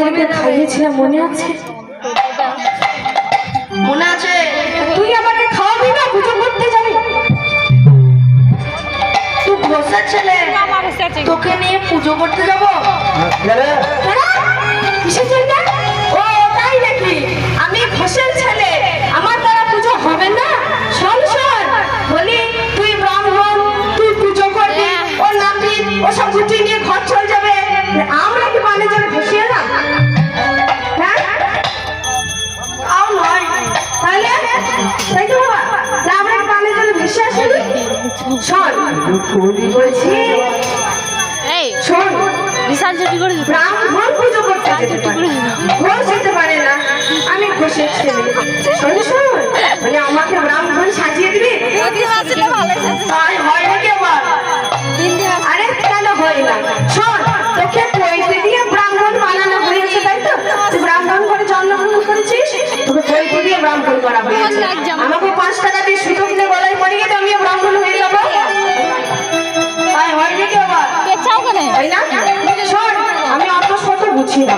আমাদেরকে খাইয়েছিলাম, মনে আছে? মনে আছে? তুই আমাকে খাওয়াবি না, পুজো করতে যাবি? তুই ঘোষের ছেলে, তোকে নিয়ে পুজো করতে যাবো? কিসের জন্য? ও তাই নাকি? আমি ঘোষের ছেলে, আমার দ্বারা পুজো হবে না? শোন শোন, বলি তুই ব্রাহ্মণ, তুই পুজো করবি, ও নামবি, ও সব গুটিয়ে নিয়ে ঘর চলে যাবে, আমরা কি মানে যাবে ঘষিয়ে না? হ্যাঁ তাও নয়। তাহলে তাই তো বাবা, তা আমরা কি মানে যাবে ভেসে আসি? শোন বলছি, শোন, বিশাল ছুটি করে দিত। ব্রাহ্মণ পুজো করতে যেতে পারে, ঘোষ যেতে পারে না। আমি ঘোষের ছেলে, শোন শোন, মানে আমাকে ব্রাহ্মণ সাজিয়ে দিবি? তাই হয় নাকি আবার? আরে কেন হয় না? শোন, তোকে পৈতে দিয়ে ব্রাহ্মণ বানানো হয়েছে, তাই তো? তুই ব্রাহ্মণ করে জন্মগ্রহণ করেছিস, তোকে পৈতে দিয়ে ব্রাহ্মণ করা হয়েছে। আমাকে 5 টাকা দিয়ে সুতো কিনে গলায় পরিয়ে দে, আমিও ব্রাহ্মণ হয়ে যাবো। তাই হয় নাকি আবার? তাই না? শোন, আমি অত শত বুঝি না,